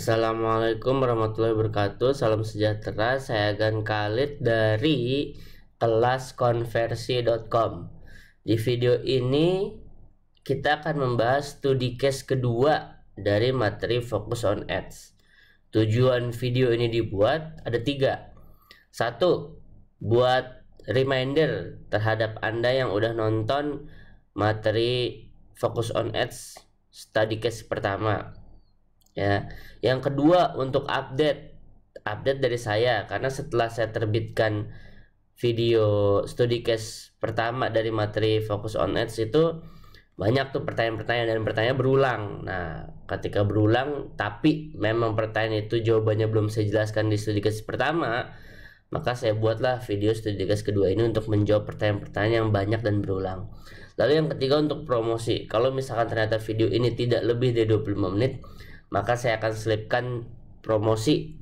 Assalamualaikum warahmatullahi wabarakatuh. Salam sejahtera. Saya Gan Khalid dari kelaskonversi.com. Di video ini kita akan membahas studi case kedua dari materi Focus on Ads. Tujuan video ini dibuat ada 3. 1. Buat reminder terhadap Anda yang udah nonton materi Focus on Ads study case pertama. Ya, yang kedua untuk update dari saya, karena setelah saya terbitkan video studi case pertama dari materi Focus on Ads itu banyak tuh pertanyaan-pertanyaan dan pertanyaan berulang. Nah, ketika berulang tapi memang pertanyaan itu jawabannya belum saya jelaskan di studi case pertama, maka saya buatlah video studi case kedua ini untuk menjawab pertanyaan-pertanyaan yang banyak dan berulang. Lalu yang ketiga untuk promosi. Kalau misalkan ternyata video ini tidak lebih dari 25 menit, maka saya akan selipkan promosi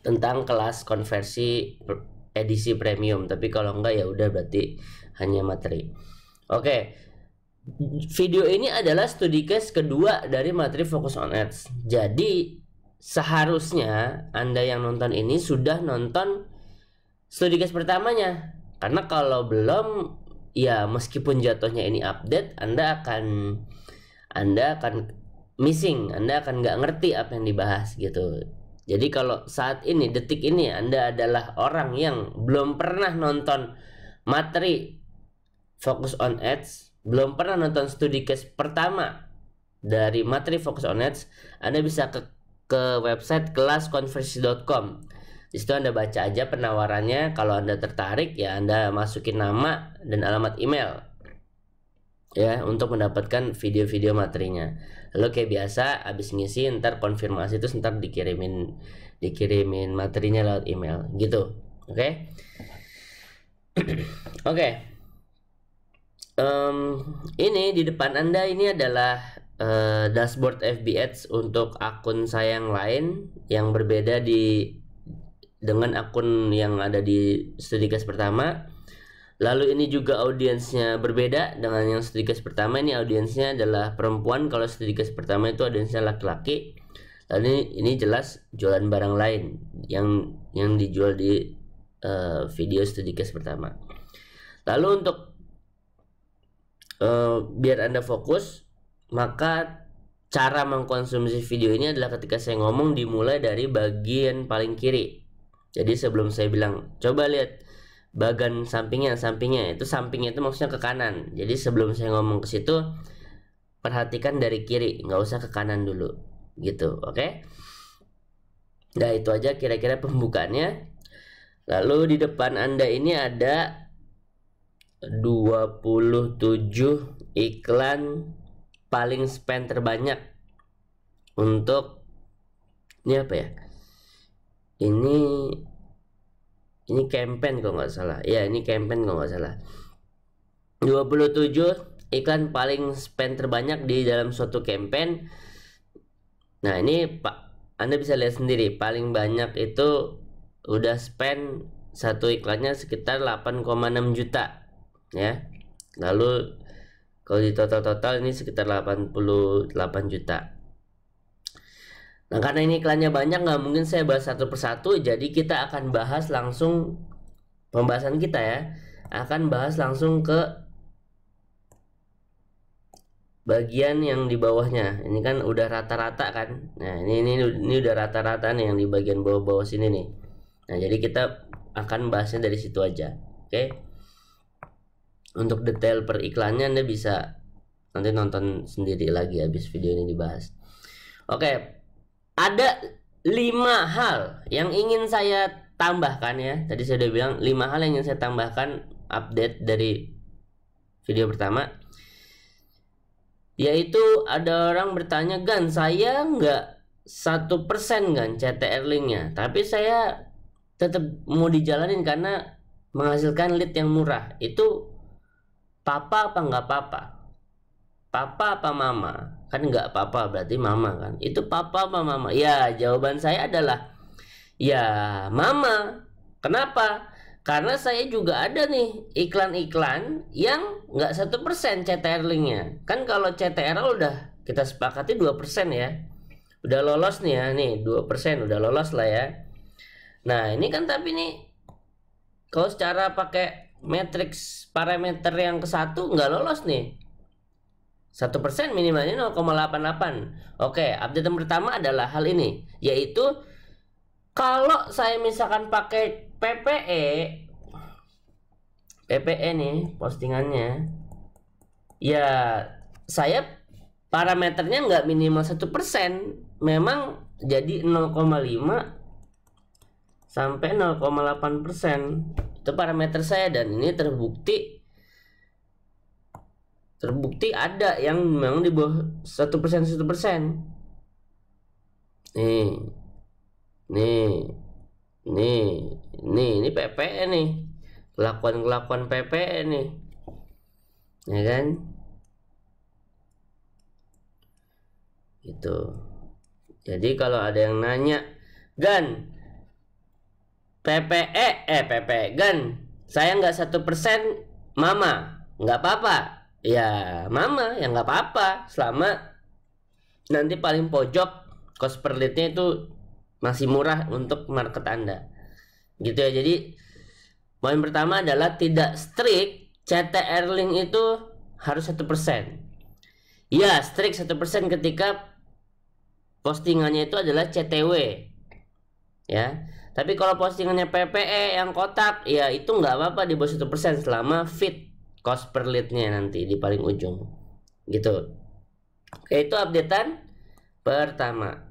tentang kelas konversi edisi premium. Tapi kalau enggak ya udah berarti hanya materi. Oke. Video ini adalah studi case kedua dari materi Focus on Ads. Jadi seharusnya Anda yang nonton ini sudah nonton studi case pertamanya. Karena kalau belum, ya meskipun jatuhnya ini update, Anda akan missing, Anda akan nggak ngerti apa yang dibahas gitu. Jadi kalau saat ini, detik ini Anda adalah orang yang belum pernah nonton materi Focus on Ads, belum pernah nonton studi case pertama dari materi Focus on Ads, Anda bisa ke website kelaskonversi.com. Di situ Anda baca aja penawarannya. Kalau Anda tertarik, ya Anda masukin nama dan alamat email ya untuk mendapatkan video-video materinya. Lalu kayak biasa habis ngisi ntar konfirmasi itu ntar dikirimin materinya lewat email gitu. Oke. Oke. Ini di depan Anda ini adalah dashboard FB Ads untuk akun saya yang lain yang berbeda dengan akun yang ada di studi case pertama. Lalu ini juga audiensnya berbeda dengan yang studi case pertama. Ini audiensnya adalah perempuan. Kalau studi case pertama itu audiensnya laki-laki. Lalu ini jelas jualan barang lain yang dijual di video studi case pertama. Lalu untuk biar Anda fokus, maka cara mengkonsumsi video ini adalah ketika saya ngomong dimulai dari bagian paling kiri. Jadi sebelum saya bilang coba lihat bagian sampingnya itu maksudnya ke kanan. Jadi sebelum saya ngomong ke situ, perhatikan dari kiri, nggak usah ke kanan dulu gitu. Oke. Nah, itu aja kira-kira pembukaannya. Lalu di depan Anda ini ada 27 iklan paling spend terbanyak untuk ini apa ya? Ini campaign kalau nggak salah. Ya, ini campaign kalau nggak salah. 27 iklan paling spend terbanyak di dalam suatu campaign. Nah, ini Anda bisa lihat sendiri. Paling banyak itu udah spend satu iklannya sekitar 8,6 juta. Ya. Lalu kalau di total ini sekitar 88 juta. Nah, karena ini iklannya banyak, nggak mungkin saya bahas satu persatu. Jadi kita akan bahas langsung, pembahasan kita ya akan bahas langsung ke bagian yang di bawahnya. Ini kan udah rata-rata kan. Nah, ini udah rata-rata nih yang di bagian bawah-bawah sini nih. Nah, jadi kita akan bahasnya dari situ aja. Oke. Untuk detail per iklannya Anda bisa nanti nonton sendiri lagi habis video ini dibahas. Oke. Ada 5 hal yang ingin saya tambahkan ya. Tadi saya udah bilang 5 hal yang ingin saya tambahkan update dari video pertama. Yaitu ada orang bertanya, Gan, saya nggak 1% Gan CTR linknya, tapi saya tetap mau dijalanin karena menghasilkan lead yang murah. Itu papa apa nggak papa? Papa apa mama? Kan nggak papa berarti mama kan. Itu papa apa mama? Ya, jawaban saya adalah ya mama. Kenapa? Karena saya juga ada nih iklan-iklan yang nggak 1% CTR linknya. Kan kalau CTR udah kita sepakati 2% ya. udah lolos nih ya, nih 2% udah lolos lah ya. Nah ini kan tapi nih kalau secara pakai matriks parameter yang ke satu nggak lolos nih, 1% minimalnya 0,88. Oke, update yang pertama adalah hal ini, yaitu kalau saya misalkan pakai PPE nih postingannya, ya saya parameternya nggak minimal 1%, memang jadi 0,5 sampai 0,8%. Itu parameter saya, dan ini terbukti ada yang memang di bawah 1%. Ini PPE nih, kelakuan PPE nih, ya kan? Gitu. Jadi kalau ada yang nanya, Gan, PPE Gan, saya nggak 1%, Mama, nggak apa-apa. Ya Mama, ya nggak apa-apa, selama nanti paling pojok cost per leadnya itu masih murah untuk market Anda, gitu ya. Jadi poin pertama adalah tidak strict CTR link itu harus 1%. Ya, strict 1% ketika postingannya itu adalah CTW, ya. Tapi kalau postingannya PPE yang kotak, ya itu nggak apa-apa di bawah 1% selama fit cost per leadnya nanti di paling ujung, gitu. Oke, itu updatean pertama.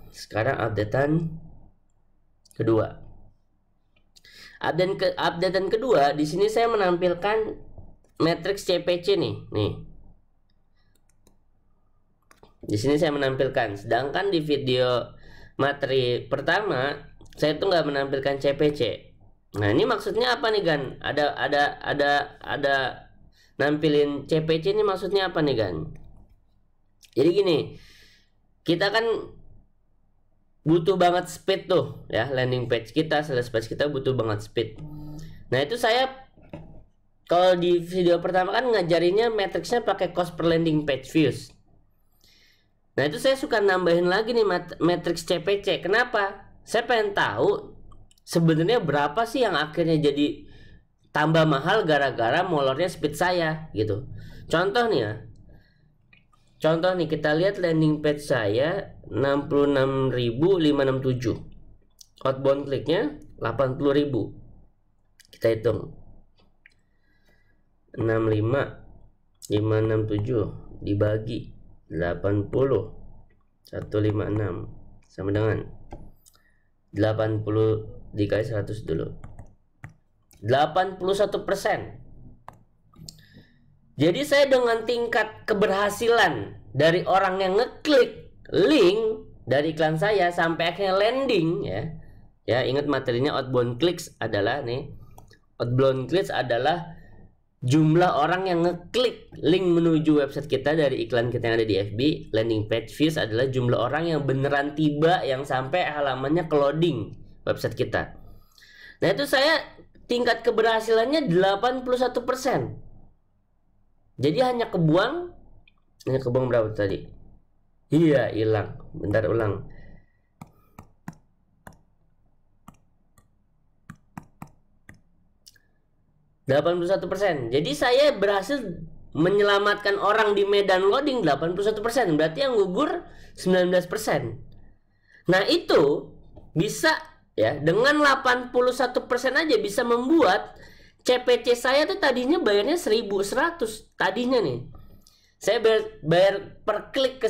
Sekarang updatean kedua. Updatean kedua, di sini saya menampilkan matriks CPC nih. Di sini saya menampilkan, sedangkan di video materi pertama saya tuh nggak menampilkan CPC. Nah ini maksudnya apa nih Gan? Ada nampilin CPC ini maksudnya apa nih Gan? Jadi gini, kita kan butuh banget speed tuh ya, landing page kita, sales page kita butuh banget speed. Nah itu saya kalau di video pertama kan ngajarinnya matriksnya pakai cost per landing page views. Nah itu saya suka nambahin lagi nih matriks CPC. Kenapa? Saya pengen tahu sebenarnya berapa sih yang akhirnya jadi tambah mahal gara-gara molornya speed saya, gitu. Contoh nih kita lihat landing page saya 66.567, outbound kliknya 80.000. Kita hitung 65.567 dibagi 80 156 sama dengan 80 dikali 100 dulu, 81%. Jadi saya dengan tingkat keberhasilan dari orang yang ngeklik link dari iklan saya sampai akhirnya landing, ya ingat materinya outbound clicks adalah jumlah orang yang ngeklik link menuju website kita dari iklan kita yang ada di FB. Landing page views adalah jumlah orang yang beneran tiba, yang sampai halamannya ke loading website kita. Nah itu saya tingkat keberhasilannya 81%. Jadi hanya kebuang berapa tadi? Iya, hilang. Bentar, ulang. %. Jadi saya berhasil menyelamatkan orang di medan loading 81%. Berarti yang gugur 19%. Nah itu bisa ya, dengan 81% aja bisa membuat CPC saya tuh tadinya bayarnya 1.100 tadinya nih. Saya bayar per klik ke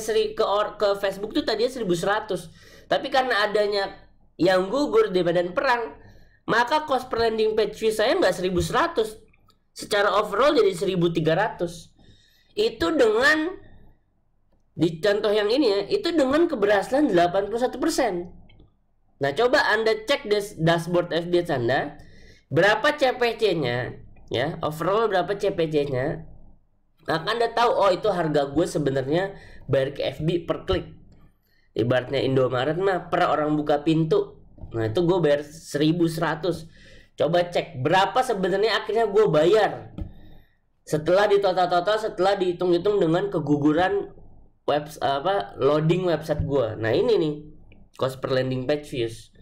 Facebook tuh tadinya 1.100. Tapi karena adanya yang gugur di medan perang, maka cost per landing page view saya nggak 1.100. Secara overall jadi 1.300. Itu dengan, di contoh yang ini ya, itu dengan keberhasilan 81%. Nah coba Anda cek dashboard FB Anda, berapa CPC-nya, ya, overall berapa CPC-nya. Maka Anda tahu, oh itu harga gue sebenarnya bayar ke FB per klik. Ibaratnya Indomaret mah per orang buka pintu. Nah itu gue bayar 1.100. Coba cek berapa sebenarnya akhirnya gue bayar Setelah di total, setelah dihitung-hitung dengan keguguran loading website gua. Nah, ini nih cost per landing page views.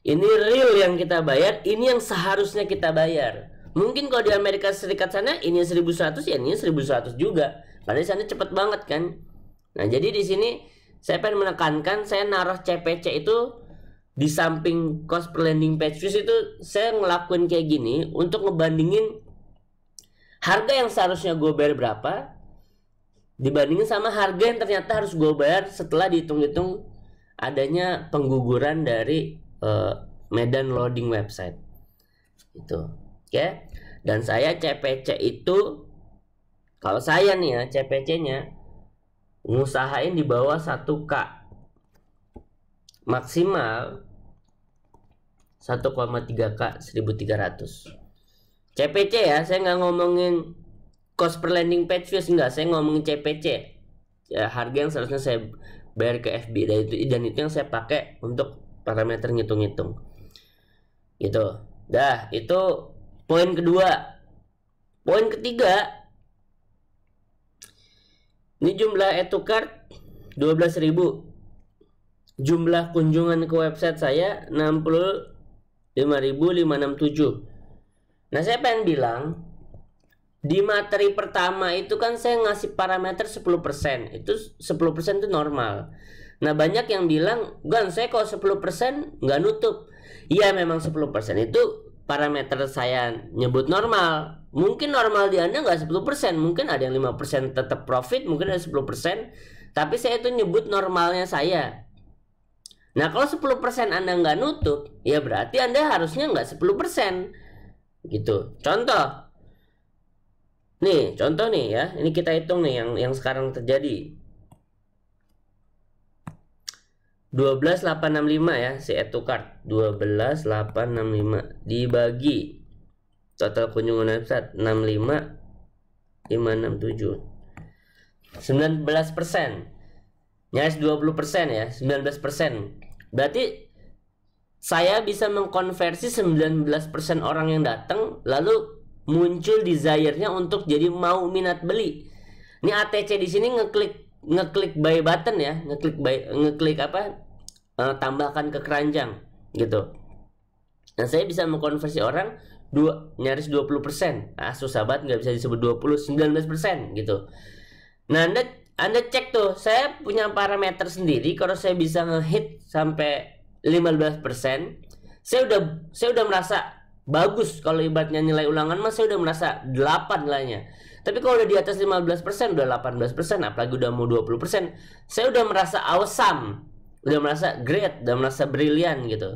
Ini real yang kita bayar, ini yang seharusnya kita bayar. Mungkin kalau di Amerika Serikat sana ini 1100, ya ini 1100 juga. Karena di sana cepet banget kan. Nah, jadi di sini saya pengen menekankan, saya naruh CPC itu di samping cost per landing page views itu saya ngelakuin kayak gini untuk ngebandingin harga yang seharusnya gue bayar berapa dibandingin sama harga yang ternyata harus gue bayar setelah dihitung-hitung adanya pengguguran dari medan loading website itu. Oke. Dan saya CPC itu, kalau saya nih ya, CPC nya ngusahain di bawah 1K, maksimal 1,3K 1300 CPC ya. Saya nggak ngomongin cost per landing page views, enggak, saya ngomongin CPC ya, harga yang seharusnya saya bayar ke FB, dan itu yang saya pakai untuk parameter ngitung-ngitung gitu. Dah, itu poin kedua. Poin ketiga, ini jumlah add to cart 12.000, jumlah kunjungan ke website saya 65.567. Nah, saya pengen bilang di materi pertama itu kan saya ngasih parameter 10%. Itu 10% itu normal. Nah, banyak yang bilang, "Gan, saya kalau 10% nggak nutup." Iya, memang 10% itu parameter saya nyebut normal. Mungkin normal di Anda nggak 10%, mungkin ada yang 5% tetap profit, mungkin ada 10%, tapi saya itu nyebut normalnya saya. Nah, kalau 10% Anda nggak nutup, ya berarti Anda harusnya nggak 10%. Gitu. Contoh nih ya, ini kita hitung nih yang sekarang terjadi. 12.865 ya si add to cart, 12.865 dibagi total kunjungan website 65.567, 19%, nyaris 20% ya, 19%. Berarti saya bisa mengkonversi 19% orang yang datang lalu muncul desire-nya untuk jadi mau minat beli. Ini ATC di sini ngeklik buy button ya, ngeklik tambahkan ke keranjang gitu. Nah, saya bisa mengkonversi orang nyaris 20%. Susah banget, nggak bisa disebut 20, 19% gitu. Nah, Anda cek tuh, saya punya parameter sendiri. Kalau saya bisa ngehit sampai 15%, saya udah merasa bagus. Kalau ibaratnya nilai ulangan mas, saya udah merasa 8 nilainya. Tapi kalau udah di atas 15%, udah 18%, apalagi udah mau 20%, saya udah merasa awesome, udah merasa great, udah merasa brilian gitu.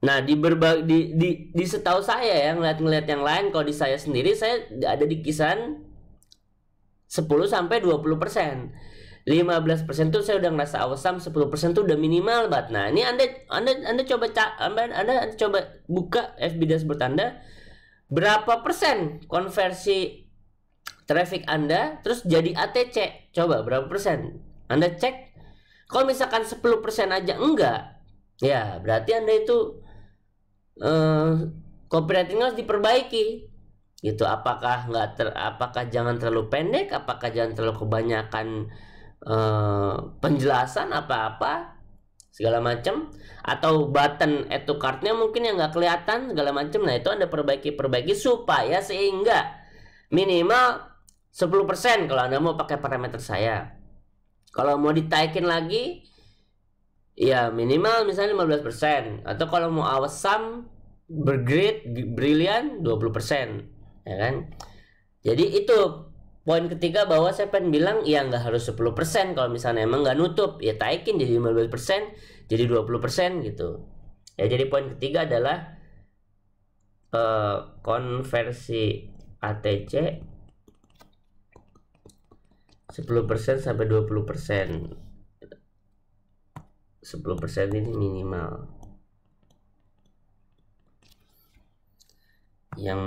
Nah, di setahu saya ya, ngeliat yang lain, kalau di saya sendiri saya ada di kisaran 10-20%. 15% tuh saya udah ngerasa awesome, 10% tuh udah minimal banget. Nah, ini Anda coba buka FB dashboard Anda, berapa persen konversi traffic Anda terus jadi ATC. Coba berapa persen? Anda cek. Kalau misalkan 10% aja enggak, ya berarti Anda itu copywriting harus diperbaiki. Gitu. Apakah jangan terlalu pendek, apakah jangan terlalu kebanyakan penjelasan apa-apa segala macam, atau button add to cart-nya mungkin yang nggak kelihatan segala macam. Nah, itu Anda perbaiki supaya sehingga minimal 10% kalau Anda mau pakai parameter saya. Kalau mau ditaikin lagi ya minimal misalnya 15%, atau kalau mau awesome, brilliant 20%, ya kan? Jadi itu poin ketiga, bahwa saya pengen bilang ya nggak harus 10%. Kalau misalnya emang nggak nutup, ya taikin jadi 15%, jadi 20% gitu. Ya, jadi poin ketiga adalah konversi ATC 10% sampai 20%. 10% ini minimal. Yang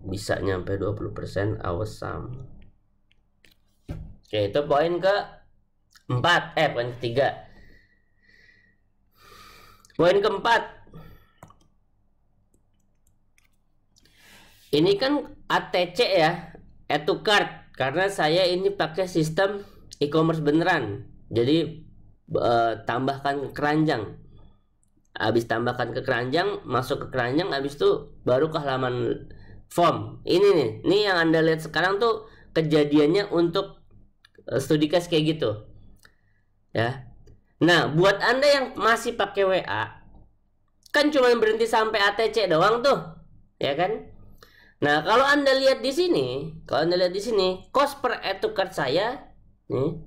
bisa nyampe 20% awesome. Oke, itu poin poin ketiga. Poin keempat, Ini kan ATC ya, add to cart, karena saya ini pakai sistem e-commerce beneran. Jadi tambahkan ke keranjang. Habis tambahkan ke keranjang, masuk ke keranjang, habis itu baru ke halaman form. Ini nih yang Anda lihat sekarang tuh kejadiannya untuk studi case kayak gitu. Ya. Nah, buat Anda yang masih pakai WA, kan cuma berhenti sampai ATC doang tuh, ya kan? Nah, kalau Anda lihat di sini, cost per add to cart saya nih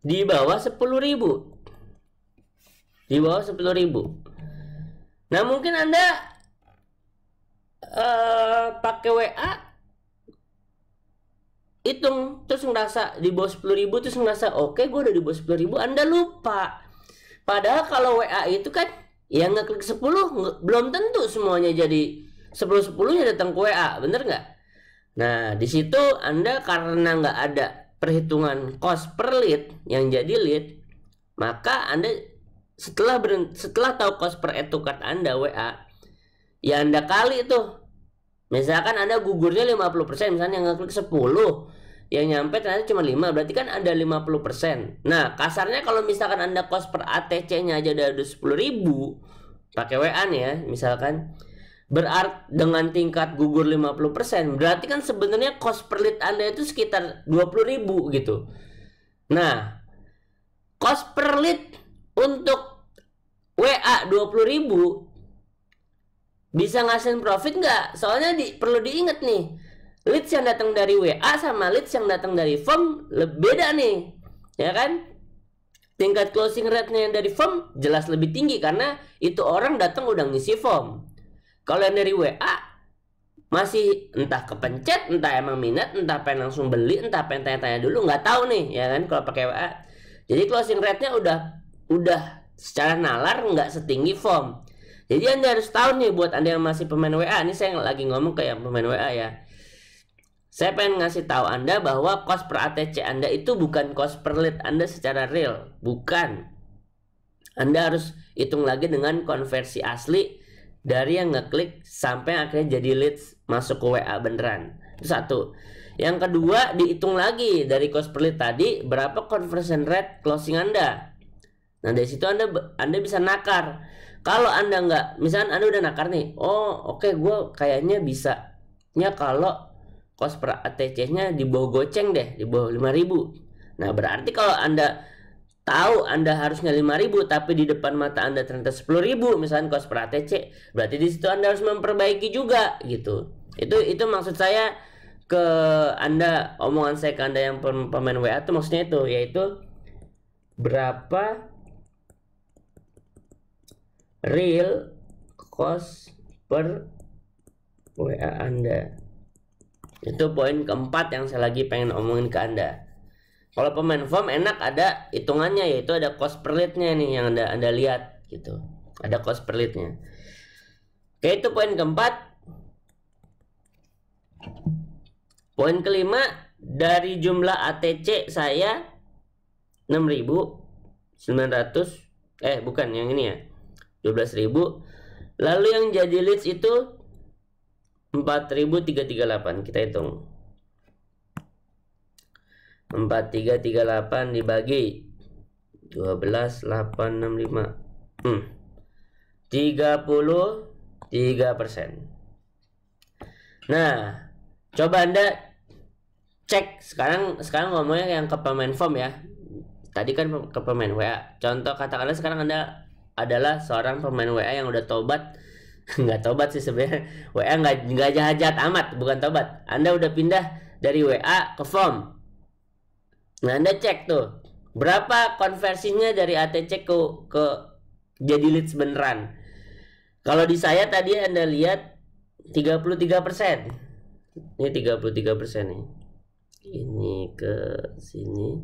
di bawah 10.000. Di bawah 10.000. Nah, mungkin Anda pakai WA hitung terus ngerasa di bawah 10.000, terus ngerasa oke, gue udah di bawah 10.000. Anda lupa. Padahal kalau WA itu kan yang ngeklik 10 belum tentu semuanya jadi 10-10-nya datang ke WA, bener nggak? Nah, di situ Anda karena nggak ada perhitungan cost per lead yang jadi lead, maka Anda setelah tahu cost per add to cart Anda WA, ya Anda kali tuh. Misalkan Anda gugurnya 50%, misalnya yang ngeklik 10, yang nyampe ternyata cuma 5, berarti kan ada 50%. Nah, kasarnya kalau misalkan Anda cost per ATC-nya aja udah 10.000 pakai WA nih ya, misalkan, berarti dengan tingkat gugur 50%, berarti kan sebenarnya cost per lead Anda itu sekitar 20.000 gitu. Nah, cost per lead untuk WA 20.000 bisa ngasihin profit nggak? Soalnya perlu diingat nih, leads yang datang dari WA sama leads yang datang dari form beda nih, ya kan? Tingkat closing rate-nya yang dari form jelas lebih tinggi karena itu orang datang udah ngisi form. Kalau yang dari WA masih entah kepencet, entah emang minat, entah pengen langsung beli, entah pengen tanya-tanya dulu, nggak tahu nih, ya kan? Kalau pakai WA, jadi closing rate-nya udah secara nalar nggak setinggi form. Jadi Anda harus tahu nih, buat Anda yang masih pemain WA, ini saya lagi ngomong ke yang pemain WA ya. Saya pengen ngasih tahu Anda bahwa cost per ATC Anda itu bukan cost per lead Anda secara real, bukan. Anda harus hitung lagi dengan konversi asli dari yang ngeklik sampai akhirnya jadi leads masuk ke WA beneran. Itu satu. Yang kedua, dihitung lagi dari cost per lead tadi berapa conversion rate closing Anda. Nah, dari situ Anda bisa nakar. Kalau Anda nggak, misalnya Anda udah nakar nih, oh oke, gue kayaknya bisanya kalau cost per ATC-nya di bawah goceng deh, di bawah 5.000. Nah, berarti kalau Anda tahu Anda harusnya 5.000 tapi di depan mata Anda ternyata 10.000 misalnya cost per ATC, berarti di situ Anda harus memperbaiki juga gitu. Itu maksud saya ke Anda, omongan saya ke Anda yang pemain WA itu maksudnya itu, yaitu berapa real cost per WA Anda. Itu poin keempat yang saya lagi pengen omongin ke Anda. Kalau pemain form enak ada hitungannya, yaitu ada cost per lead-nya nih yang Anda lihat gitu. Ada cost per lead-nya. Oke, itu poin keempat. Poin kelima, dari jumlah ATC saya 6.900, bukan yang ini ya, 12.000. Lalu yang jadi leads itu 4.338. Kita hitung 4.338 dibagi 12.865, 33%. Nah, coba Anda cek sekarang ngomongnya yang ke pemain form ya. Tadi kan ke pemain WA. Contoh katakanlah sekarang Anda adalah seorang pemain WA yang udah tobat. Nggak tobat sih sebenarnya, WA nggak jahat-jahat amat, bukan tobat. Anda udah pindah dari WA ke form. Nah, Anda cek tuh berapa konversinya dari ATC ke jadi leads beneran. Kalau di saya tadi Anda lihat 33%. Ini 33% nih. Ini ke sini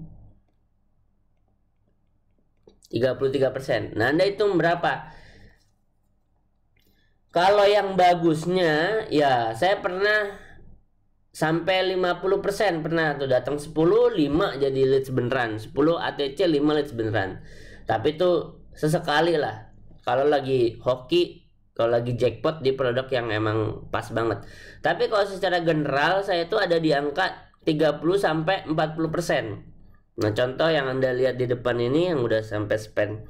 33%. Nah, Anda hitung berapa? Kalau yang bagusnya ya saya pernah sampai 50% pernah tuh, datang 10, 5 jadi leads beneran, 10 ATC, 5 leads beneran. Tapi itu sesekali lah. Kalau lagi hoki kalau lagi jackpot di produk yang emang pas banget. Tapi kalau secara general saya tuh ada di angka 30 sampai 40%. Nah, contoh yang Anda lihat di depan ini yang udah sampai spend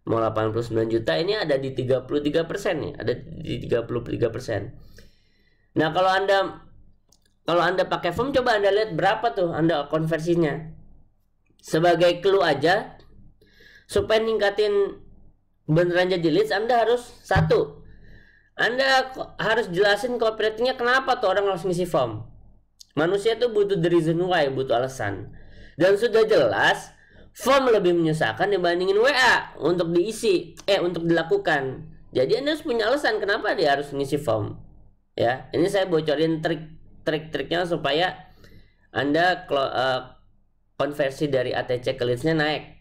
mau 89 juta ini ada di 33% nih, ada di 33%. Nah, kalau Anda pakai form, coba Anda lihat berapa tuh Anda konversinya. Sebagai clue aja, supaya ningkatin beneran jadi leads, Anda harus satu, Anda harus jelasin copywritingnya kenapa tuh orang harus ngisi form. Manusia tuh butuh the reason why, butuh alasan. Dan sudah jelas, form lebih menyusahkan dibandingin WA untuk diisi, untuk dilakukan. Jadi Anda harus punya alasan kenapa dia harus ngisi form. Ya, ini saya bocorin trik-triknya supaya Anda konversi dari ATC ke leads-nya naik.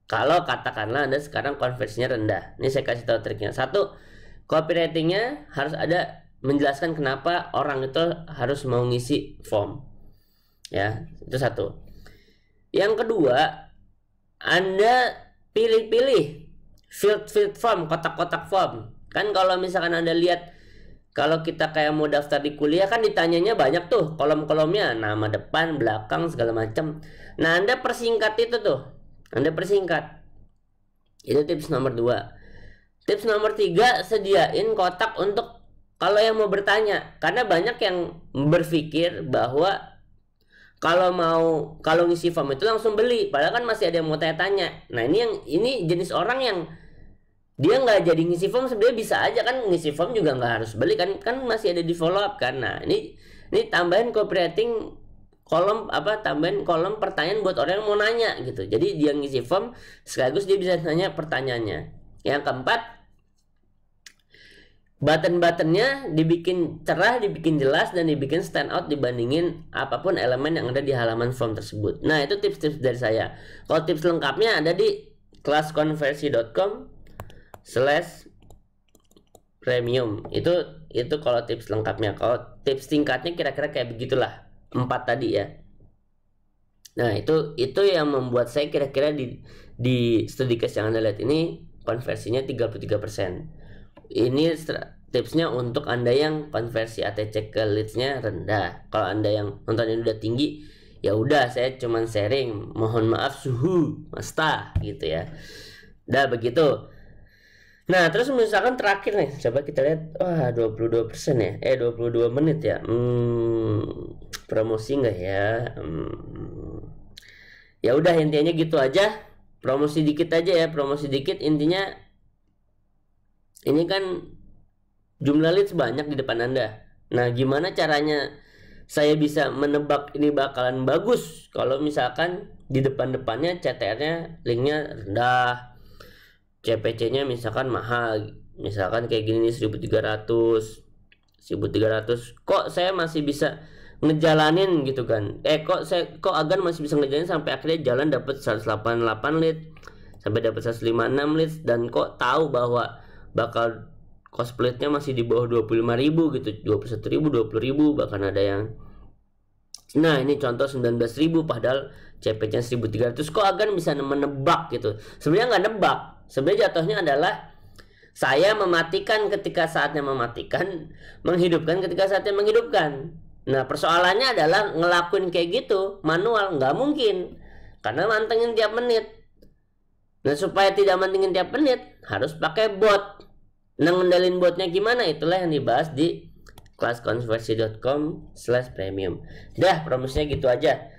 Kalau katakanlah Anda sekarang konversinya rendah. Ini saya kasih tahu triknya. Satu, copywritingnya harus ada menjelaskan kenapa orang itu harus mau ngisi form. Ya, itu satu. Yang kedua, Anda pilih-pilih field form, kotak-kotak form. Kan kalau misalkan Anda lihat, kalau kita kayak mau daftar di kuliah kan ditanyanya banyak tuh kolom-kolomnya, nama depan, belakang, segala macam. Nah, Anda persingkat itu tuh. Anda persingkat. Itu tips nomor 2. Tips nomor 3, sediain kotak untuk kalau yang mau bertanya. Karena banyak yang berpikir bahwa kalau ngisi form itu langsung beli, padahal kan masih ada yang mau tanya-tanya. Nah, ini jenis orang yang dia nggak jadi ngisi form, sebenarnya bisa aja kan ngisi form juga nggak harus beli kan masih ada di follow up kan. Nah, ini tambahin copywriting kolom tambahin kolom pertanyaan buat orang yang mau nanya gitu. Jadi dia ngisi form sekaligus dia bisa nanya pertanyaannya. Yang keempat, button-buttonnya dibikin cerah, dibikin jelas, dan dibikin stand out dibandingin apapun elemen yang ada di halaman form tersebut. Nah, itu tips-tips dari saya. Kalau tips lengkapnya ada di kelaskonversi.com/premium. Itu kalau tips lengkapnya. Kalau tips singkatnya kira-kira kayak begitulah. 4 tadi ya. Nah, itu yang membuat saya kira-kira di studi case yang Anda lihat ini konversinya 33%. Ini tipsnya untuk Anda yang konversi ATC ke leads-nya rendah. Kalau Anda yang nontonnya udah tinggi, ya udah saya cuman sharing. Mohon maaf suhu, masta gitu ya. Udah begitu. Nah, terus misalkan terakhir nih, coba kita lihat. Wah, 22% ya. 22 menit ya. Promosi nggak ya? Ya udah, intinya gitu aja. Promosi dikit aja ya, promosi dikit. Intinya ini kan jumlah leads banyak di depan Anda. Nah, gimana caranya saya bisa menebak ini bakalan bagus kalau misalkan di depan-depannya CTR-nya linknya rendah, CPC-nya misalkan mahal, misalkan kayak gini nih 1300, kok saya masih bisa ngejalanin gitu kan. Kok Agan masih bisa ngejalanin sampai akhirnya jalan dapat 188 lead, sampai dapat 156 leads, dan kok tahu bahwa bakal cost splitnya masih di bawah 25.000 gitu, 21.000, 20.000, bahkan ada yang. Nah, ini contoh 19.000 padahal CP-nya 1.300. Kok Agan bisa menebak gitu? Sebenarnya nggak nebak. Sebenarnya jatuhnya adalah saya mematikan ketika saatnya mematikan, menghidupkan ketika saatnya menghidupkan. Nah, persoalannya adalah ngelakuin kayak gitu manual nggak mungkin, karena mantengin tiap menit. Nah, supaya tidak mantengin tiap menit harus pakai bot. Nah, ngendalin botnya gimana? Itulah yang dibahas di kelaskonversi.com/premium. Dah, promosinya gitu aja.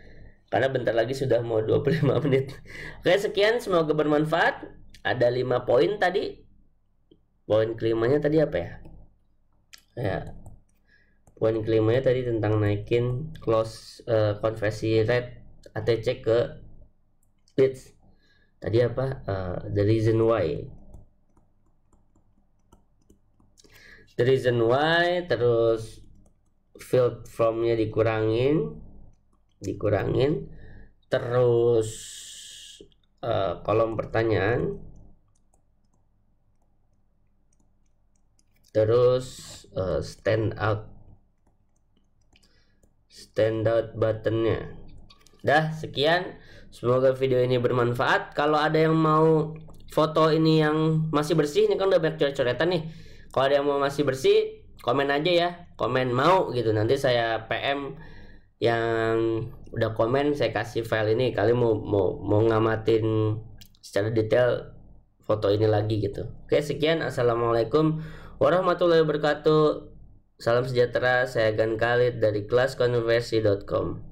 Karena bentar lagi sudah mau 25 menit. Oke, sekian, semoga bermanfaat. Ada 5 poin tadi. Poin kelimanya tadi apa ya? Ya. Poin kelimanya tadi tentang naikin konversi rate ATC ke leads. Tadi apa? The reason why. Terus field formnya dikurangin, terus kolom pertanyaan, terus stand out buttonnya. Dah, sekian, semoga video ini bermanfaat. Kalau ada yang mau foto ini yang masih bersih, ini kan udah banyak coret-coretan nih. Kalau ada yang mau masih bersih, komen aja ya, komen mau gitu. Nanti saya PM yang udah komen, saya kasih file ini. Kalian mau ngamatin secara detail foto ini lagi gitu. Oke, sekian. Assalamualaikum warahmatullahi wabarakatuh. Salam sejahtera. Saya Gan Khalid dari kelaskonversi.com.